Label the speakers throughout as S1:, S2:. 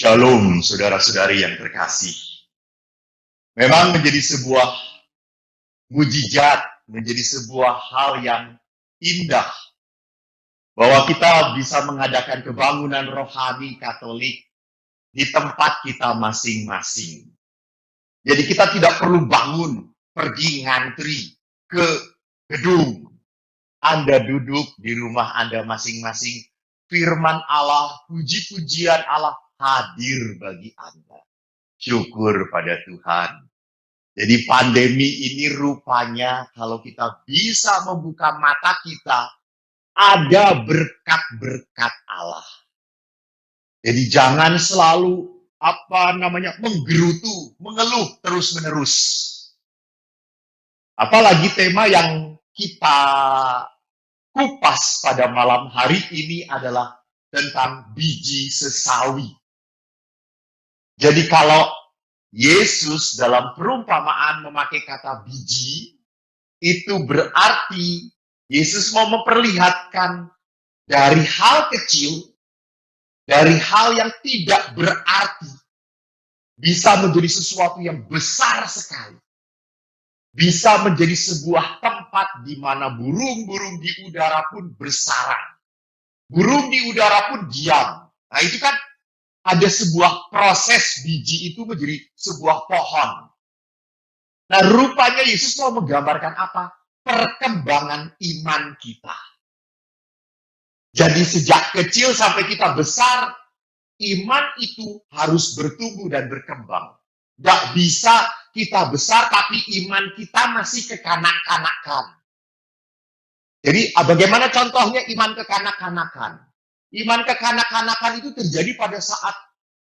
S1: Shalom, saudara-saudari yang terkasih. Memang menjadi sebuah mujizat, menjadi sebuah hal yang indah bahwa kita bisa mengadakan kebangunan rohani Katolik di tempat kita masing-masing. Jadi kita tidak perlu bangun, pergi ngantri ke gedung. Anda duduk di rumah Anda masing-masing, firman Allah, puji-pujian Allah hadir bagi Anda. Syukur pada Tuhan. Jadi pandemi ini rupanya kalau kita bisa membuka mata kita, ada berkat-berkat Allah. Jadi jangan selalu menggerutu, mengeluh terus-menerus. Apalagi tema yang kita kupas pada malam hari ini adalah tentang biji sesawi. Jadi kalau Yesus dalam perumpamaan memakai kata biji, itu berarti Yesus mau memperlihatkan dari hal kecil, dari hal yang tidak berarti, bisa menjadi sesuatu yang besar sekali. Bisa menjadi sebuah tempat di mana burung-burung di udara pun bersarang. Burung di udara pun diam. Nah itu kan ada sebuah proses biji itu menjadi sebuah pohon. Nah rupanya Yesus mau menggambarkan apa? Perkembangan iman kita. Jadi sejak kecil sampai kita besar, iman itu harus bertumbuh dan berkembang. Gak bisa kita besar tapi iman kita masih kekanak-kanakan. Jadi bagaimana contohnya iman kekanak-kanakan? Iman kekanak-kanakan itu terjadi pada saat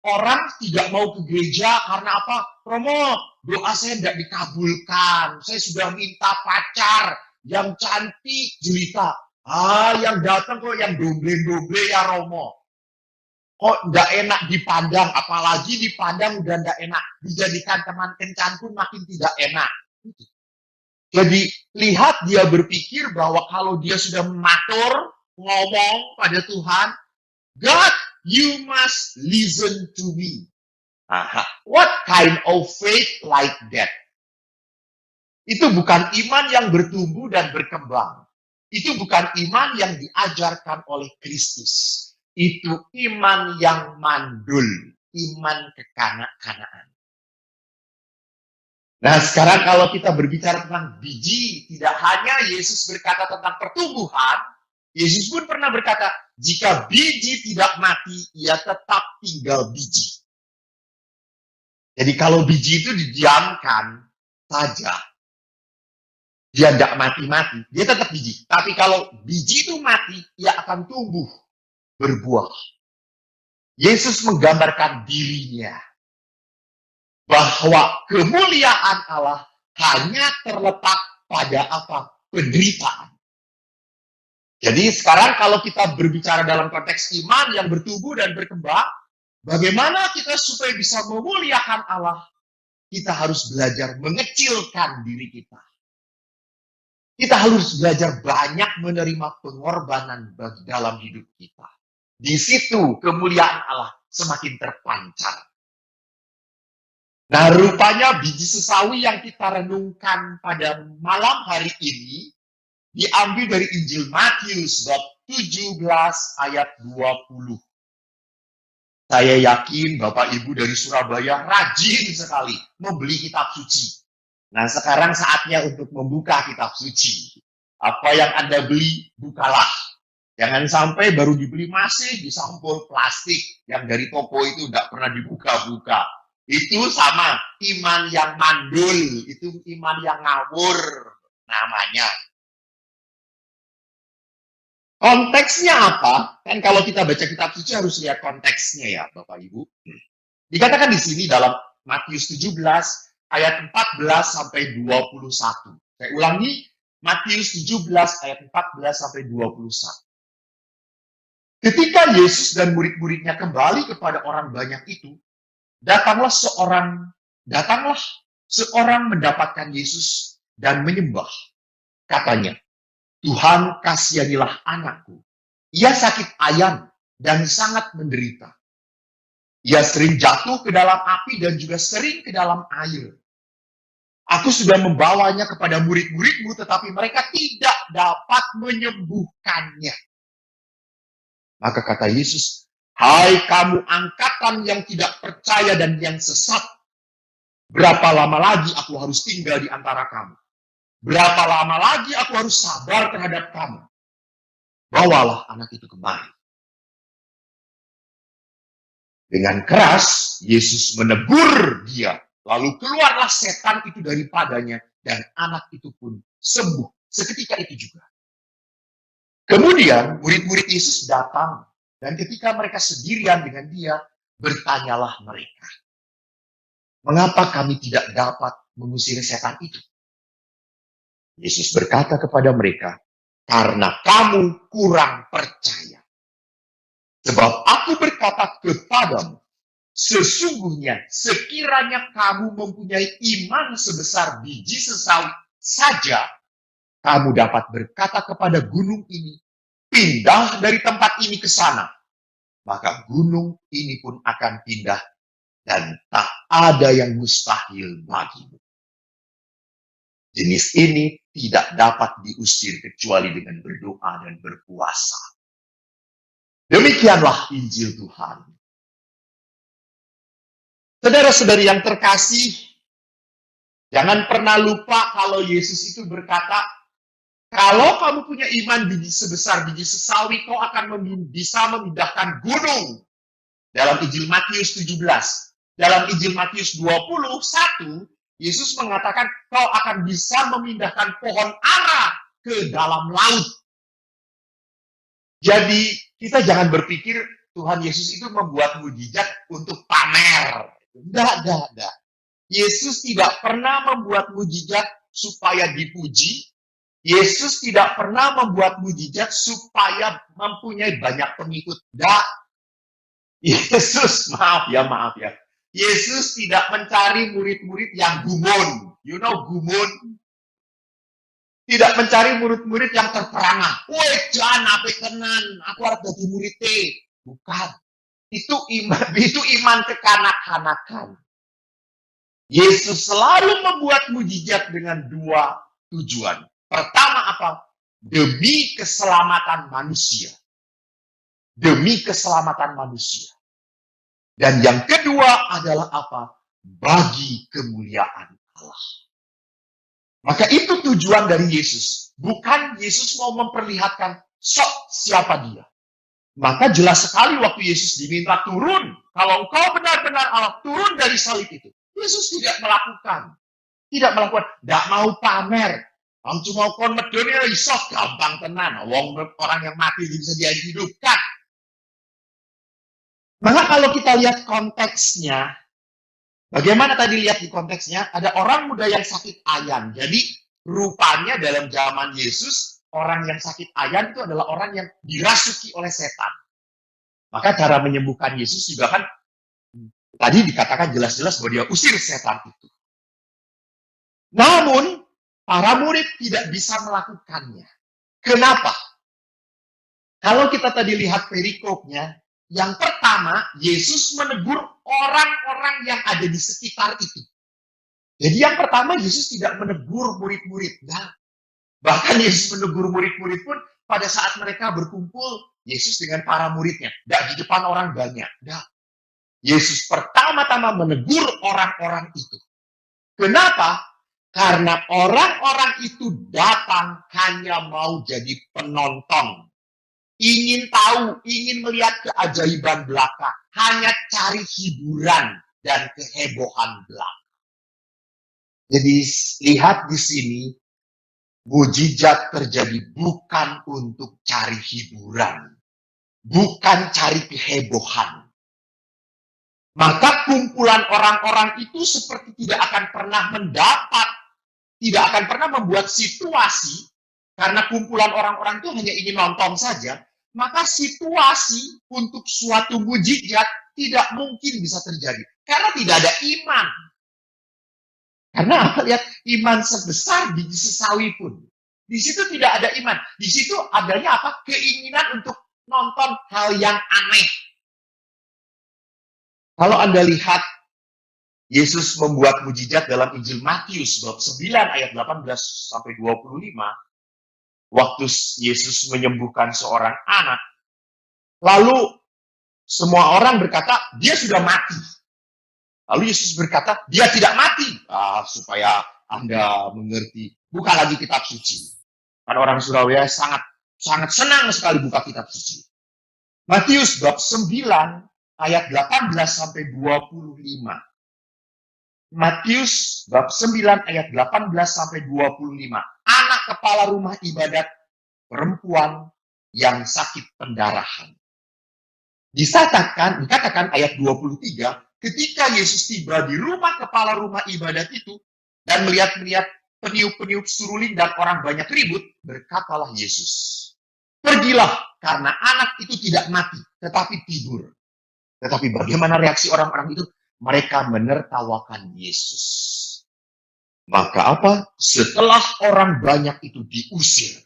S1: orang tidak mau ke gereja karena apa? Romo, doa saya tidak dikabulkan. Saya sudah minta pacar yang cantik jelita. Yang datang kok yang domble-domble ya Romo. Kok tidak enak dipandang, apalagi dipandang udah tidak enak. Dijadikan teman kencan pun makin tidak enak. Jadi lihat dia berpikir bahwa kalau dia sudah matur, ngomong pada Tuhan, God, you must listen to me. What kind of faith like that? Itu bukan iman yang bertumbuh dan berkembang. Itu bukan iman yang diajarkan oleh Kristus. Itu iman yang mandul, iman kekanak-kanaan. Nah sekarang kalau kita berbicara tentang biji, tidak hanya Yesus berkata tentang pertumbuhan, Yesus pun pernah berkata, jika biji tidak mati, ia tetap tinggal biji. Jadi kalau biji itu didiamkan saja, dia tidak mati-mati, dia tetap biji. Tapi kalau biji itu mati, ia akan tumbuh, berbuah. Yesus menggambarkan dirinya bahwa kemuliaan Allah hanya terletak pada apa? Penderitaan. Jadi sekarang kalau kita berbicara dalam konteks iman yang bertumbuh dan berkembang, bagaimana kita supaya bisa memuliakan Allah? Kita harus belajar mengecilkan diri kita. Kita harus belajar banyak menerima pengorbanan dalam hidup kita. Di situ kemuliaan Allah semakin terpancar. Nah, rupanya biji sesawi yang kita renungkan pada malam hari ini diambil dari Injil Matius bab 17 ayat 20. Saya yakin Bapak Ibu dari Surabaya rajin sekali membeli kitab suci. Nah, sekarang saatnya untuk membuka kitab suci. Apa yang Anda beli, bukalah. Jangan sampai baru dibeli masih di sampul plastik yang dari toko itu tidak pernah dibuka-buka. Itu sama iman yang mandul, itu iman yang ngawur namanya. Konteksnya apa? Kan kalau kita baca kitab suci harus lihat konteksnya ya Bapak Ibu. Dikatakan di sini dalam Matius 17 ayat 14 sampai 21. Saya ulangi, Matius 17 ayat 14 sampai 21. Ketika Yesus dan murid-muridnya kembali kepada orang banyak itu, datanglah seorang mendapatkan Yesus dan menyembah. Katanya, Tuhan kasihanilah anakku. Ia sakit ayan dan sangat menderita. Ia sering jatuh ke dalam api dan juga sering ke dalam air. Aku sudah membawanya kepada murid-muridmu, tetapi mereka tidak dapat menyembuhkannya. Maka kata Yesus, hai kamu angkatan yang tidak percaya dan yang sesat, berapa lama lagi aku harus tinggal di antara kamu? Berapa lama lagi aku harus sabar terhadap kamu? Bawalah anak itu kemari. Dengan keras, Yesus menegur dia. Lalu keluarlah setan itu daripadanya, dan anak itu pun sembuh seketika itu juga. Kemudian, murid-murid Yesus datang, dan ketika mereka sendirian dengan dia, bertanyalah mereka, mengapa kami tidak dapat mengusir setan itu? Yesus berkata kepada mereka, karena kamu kurang percaya. Sebab aku berkata kepadamu, sesungguhnya sekiranya kamu mempunyai iman sebesar biji sesawi saja, kamu dapat berkata kepada gunung ini, pindah dari tempat ini ke sana. Maka gunung ini pun akan pindah dan tak ada yang mustahil bagimu. Jenis ini tidak dapat diusir kecuali dengan berdoa dan berpuasa. Demikianlah Injil Tuhan. Saudara-saudari yang terkasih, jangan pernah lupa kalau Yesus itu berkata, kalau kamu punya iman sebesar biji sesawi, kau akan bisa memindahkan gunung. Dalam Injil Matius 17. Dalam Injil Matius 21, Yesus mengatakan, kau akan bisa memindahkan pohon ara ke dalam laut. Jadi, kita jangan berpikir Tuhan Yesus itu membuat mujizat untuk pamer. Enggak. Yesus tidak pernah membuat mujizat supaya dipuji. Yesus tidak pernah membuat mujizat supaya mempunyai banyak pengikut. Enggak. Yesus, maaf ya. Yesus tidak mencari murid-murid yang gumun. You know gumun? Tidak mencari murid-murid yang terperangah. Woi, jangan apa kenan, aku harus jadi murid teh. Bukan. Itu iman kekanak-kanakan. Yesus selalu membuat mujizat dengan dua tujuan. Pertama apa? Demi keselamatan manusia. Demi keselamatan manusia. Dan yang kedua adalah apa? Bagi kemuliaan Allah. Maka itu tujuan dari Yesus. Bukan Yesus mau memperlihatkan siapa dia. Maka jelas sekali waktu Yesus diminta turun. Kalau engkau benar-benar Allah, turun dari salib itu. Yesus tidak melakukan. Tidak mau pamer. Orang cuma kon medoni iso gampang tenan. Orang yang mati bisa dihidupkan. Maka kalau kita lihat konteksnya, bagaimana tadi lihat di konteksnya, ada orang muda yang sakit ayan. Jadi rupanya dalam zaman Yesus, orang yang sakit ayan itu adalah orang yang dirasuki oleh setan. Maka cara menyembuhkan Yesus juga kan, tadi dikatakan jelas-jelas bahwa dia usir setan itu. Namun, para murid tidak bisa melakukannya. Kenapa? Kalau kita tadi lihat perikopnya, yang pertama, Yesus menegur orang-orang yang ada di sekitar itu. Jadi yang pertama, Yesus tidak menegur murid-murid. Nah, bahkan Yesus menegur murid-murid pun pada saat mereka berkumpul, Yesus dengan para muridnya. Tidak di depan orang banyak. Nah, Yesus pertama-tama menegur orang-orang itu. Kenapa? Karena orang-orang itu datang hanya mau jadi penonton. Ingin tahu, ingin melihat keajaiban belaka. Hanya cari hiburan dan kehebohan belaka. Jadi lihat di sini, mujizat terjadi bukan untuk cari hiburan. Bukan cari kehebohan. Maka kumpulan orang-orang itu seperti tidak akan pernah mendapat, tidak akan pernah membuat situasi, karena kumpulan orang-orang itu hanya ingin nonton saja, maka situasi untuk suatu mujizat tidak mungkin bisa terjadi. Karena tidak ada iman. Karena apa? Lihat, iman sebesar biji sesawi pun. Di situ tidak ada iman. Di situ adanya apa? Keinginan untuk nonton hal yang aneh. Kalau Anda lihat Yesus membuat mujizat dalam Injil Matius bab 9 ayat 18 sampai 25, waktu Yesus menyembuhkan seorang anak, lalu semua orang berkata, dia sudah mati. Lalu Yesus berkata, dia tidak mati. Supaya Anda mengerti, buka lagi kitab suci. Karena orang Surabaya sangat senang sekali buka kitab suci. Matius bab 9 ayat 18 sampai 25. Matius bab 9 ayat 18 sampai 25. Anak kepala rumah ibadat perempuan yang sakit pendarahan. Dikatakan ayat 23, ketika Yesus tiba di rumah kepala rumah ibadat itu dan melihat peniup-peniup suruling dan orang banyak ribut, berkatalah Yesus, pergilah karena anak itu tidak mati, tetapi tidur. Tetapi bagaimana reaksi orang-orang itu? Mereka menertawakan Yesus. Maka apa? Setelah orang banyak itu diusir,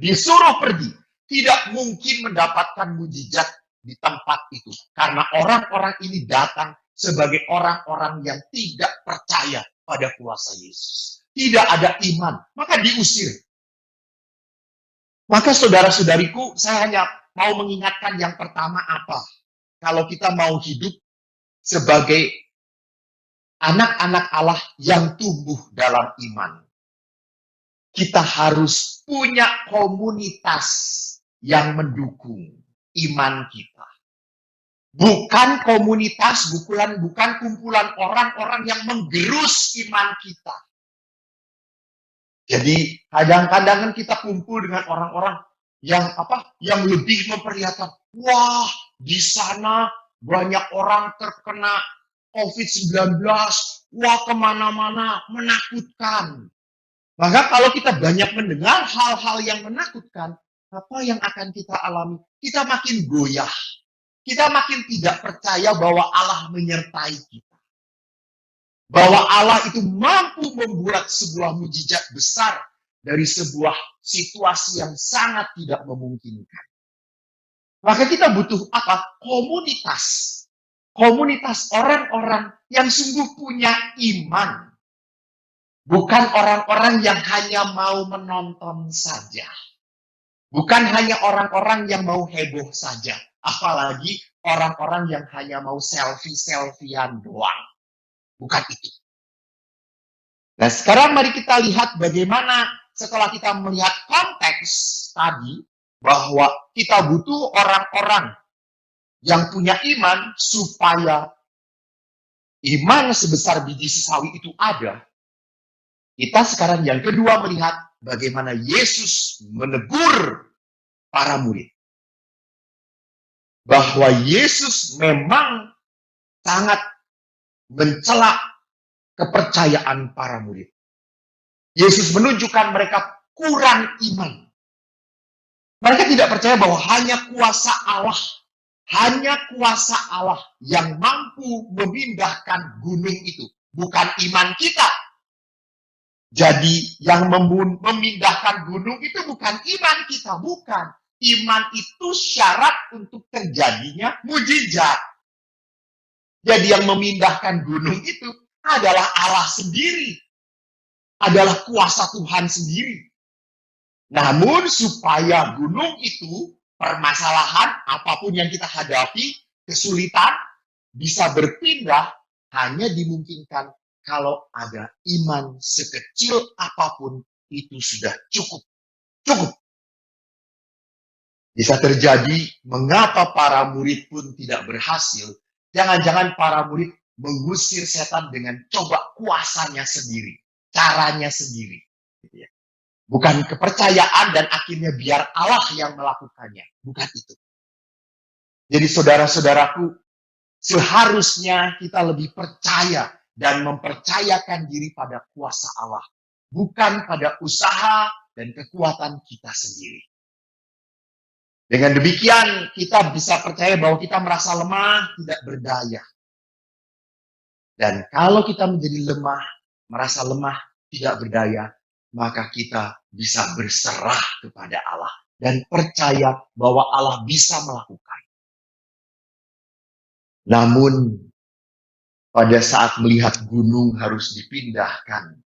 S1: disuruh pergi, tidak mungkin mendapatkan mujizat di tempat itu. Karena orang-orang ini datang sebagai orang-orang yang tidak percaya pada kuasa Yesus. Tidak ada iman, maka diusir. Maka saudara-saudariku, saya hanya mau mengingatkan yang pertama apa? Kalau kita mau hidup sebagai anak-anak Allah yang tumbuh dalam iman, kita harus punya komunitas yang mendukung iman kita. Bukan komunitas, bukan kumpulan orang-orang yang menggerus iman kita. Jadi kadang-kadang kita kumpul dengan orang-orang yang lebih memperlihatkan, wah, di sana banyak orang terkena COVID-19, wah kemana-mana, menakutkan. Maka kalau kita banyak mendengar hal-hal yang menakutkan, apa yang akan kita alami? Kita makin goyah. Kita makin tidak percaya bahwa Allah menyertai kita. Bahwa Allah itu mampu membuat sebuah mujizat besar dari sebuah situasi yang sangat tidak memungkinkan. Maka kita butuh apa? Komunitas. Komunitas orang-orang yang sungguh punya iman. Bukan orang-orang yang hanya mau menonton saja. Bukan hanya orang-orang yang mau heboh saja. Apalagi orang-orang yang hanya mau selfie-selfian doang. Bukan itu. Nah, sekarang mari kita lihat bagaimana setelah kita melihat konteks tadi, bahwa kita butuh orang-orang yang punya iman supaya iman sebesar biji sesawi itu ada. Kita sekarang yang kedua melihat bagaimana Yesus menegur para murid. Bahwa Yesus memang sangat mencela kepercayaan para murid. Yesus menunjukkan mereka kurang iman. Mereka tidak percaya bahwa hanya kuasa Allah yang mampu memindahkan gunung itu. Bukan iman kita. Jadi yang memindahkan gunung itu bukan iman kita, bukan. Iman itu syarat untuk terjadinya mujizat. Jadi yang memindahkan gunung itu adalah Allah sendiri. Adalah kuasa Tuhan sendiri. Namun supaya gunung itu, permasalahan apapun yang kita hadapi, kesulitan, bisa berpindah, hanya dimungkinkan kalau ada iman sekecil apapun, itu sudah cukup. Cukup. Bisa terjadi, mengapa para murid pun tidak berhasil? Jangan-jangan para murid mengusir setan dengan coba kuasanya sendiri, caranya sendiri. Gitu ya. Bukan kepercayaan dan akhirnya biar Allah yang melakukannya. Bukan itu. Jadi saudara-saudaraku, seharusnya kita lebih percaya dan mempercayakan diri pada kuasa Allah. Bukan pada usaha dan kekuatan kita sendiri. Dengan demikian, kita bisa percaya bahwa kita merasa lemah, tidak berdaya. Dan kalau kita menjadi lemah, merasa lemah, tidak berdaya, maka kita bisa berserah kepada Allah. Dan percaya bahwa Allah bisa melakukan. Namun pada saat melihat gunung harus dipindahkan,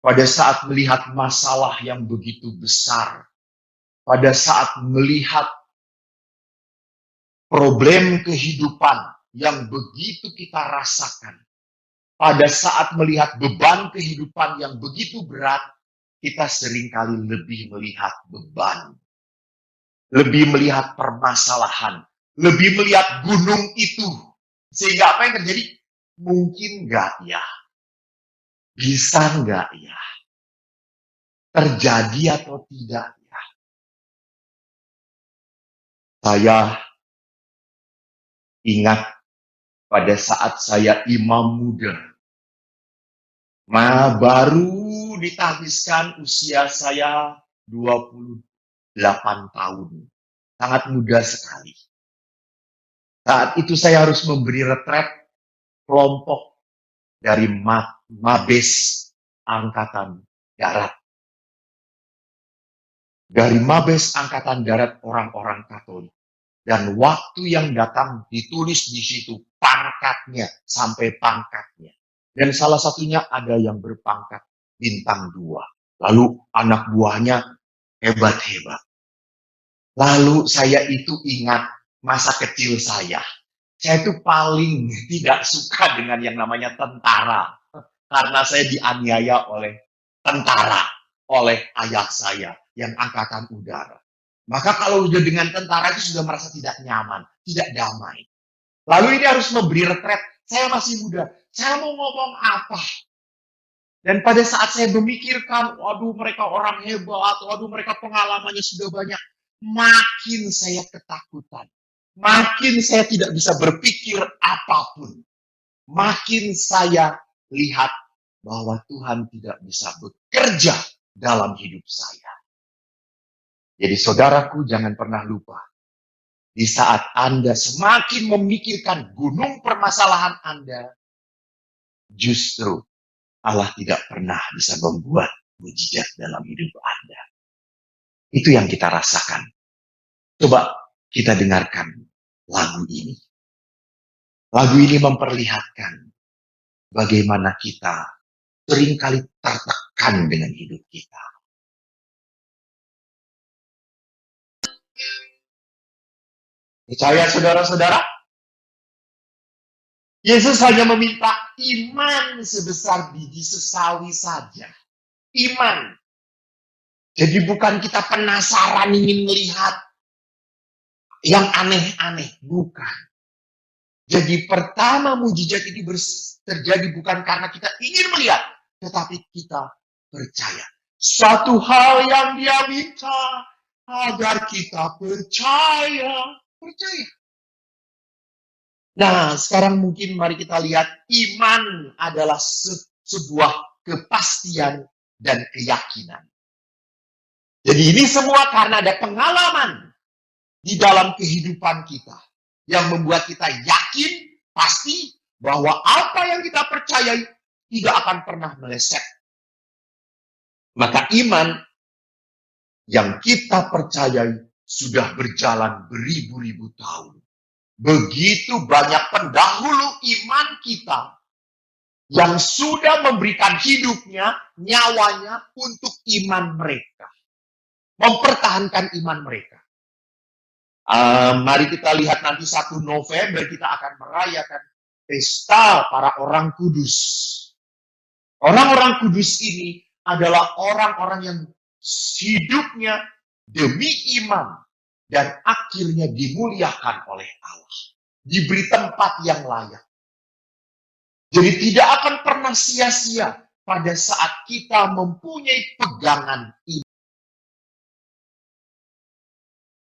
S1: pada saat melihat masalah yang begitu besar, pada saat melihat problem kehidupan yang begitu kita rasakan, pada saat melihat beban kehidupan yang begitu berat, kita seringkali lebih melihat beban, lebih melihat permasalahan, lebih melihat gunung itu. Sehingga apa yang terjadi? Mungkin nggak ya? Bisa nggak ya? Terjadi atau tidak ya? Saya ingat pada saat saya imam muda, baru ditahbiskan usia saya 28 tahun. Sangat muda sekali. Saat itu saya harus memberi retret kelompok dari Mabes Angkatan Darat. Dari Mabes Angkatan Darat orang-orang Katolik. Dan waktu yang datang ditulis di situ pangkatnya sampai pangkatnya. Dan salah satunya ada yang berpangkat bintang 2. Lalu anak buahnya hebat-hebat. Lalu saya itu ingat masa kecil saya. Saya itu paling tidak suka dengan yang namanya tentara. Karena saya dianiaya oleh tentara, oleh ayah saya yang angkatan udara. Maka kalau sudah dengan tentara itu sudah merasa tidak nyaman, tidak damai. Lalu ini harus memberi retret. Saya masih muda, saya mau ngomong apa? Dan pada saat saya memikirkan, waduh mereka orang hebat, waduh mereka pengalamannya sudah banyak. Makin saya ketakutan. Makin saya tidak bisa berpikir apapun. Makin saya lihat bahwa Tuhan tidak bisa bekerja dalam hidup saya. Jadi saudaraku jangan pernah lupa. Di saat Anda semakin memikirkan gunung permasalahan Anda, justru Allah tidak pernah bisa membuat mujizat dalam hidup Anda. Itu yang kita rasakan. Coba kita dengarkan lagu ini. Lagu ini memperlihatkan bagaimana kita seringkali tertekan dengan hidup kita. Percaya saudara-saudara? Yesus hanya meminta iman sebesar biji sesawi saja. Iman. Jadi bukan kita penasaran ingin melihat yang aneh-aneh. Bukan. Jadi pertama mujizat ini terjadi bukan karena kita ingin melihat. Tetapi kita percaya. Suatu hal yang dia minta agar kita percaya. Percaya. Nah, sekarang mungkin mari kita lihat iman adalah sebuah kepastian dan keyakinan. Jadi ini semua karena ada pengalaman di dalam kehidupan kita yang membuat kita yakin pasti bahwa apa yang kita percayai tidak akan pernah meleset. Maka iman yang kita percayai sudah berjalan beribu-ribu tahun. Begitu banyak pendahulu iman kita yang sudah memberikan hidupnya, nyawanya untuk iman mereka. Mempertahankan iman mereka. Mari kita lihat nanti 1 November kita akan merayakan pesta para orang kudus. Orang-orang kudus ini adalah orang-orang yang hidupnya demi iman dan akhirnya dimuliakan oleh Allah. Diberi tempat yang layak. Jadi tidak akan pernah sia-sia pada saat kita mempunyai pegangan iman.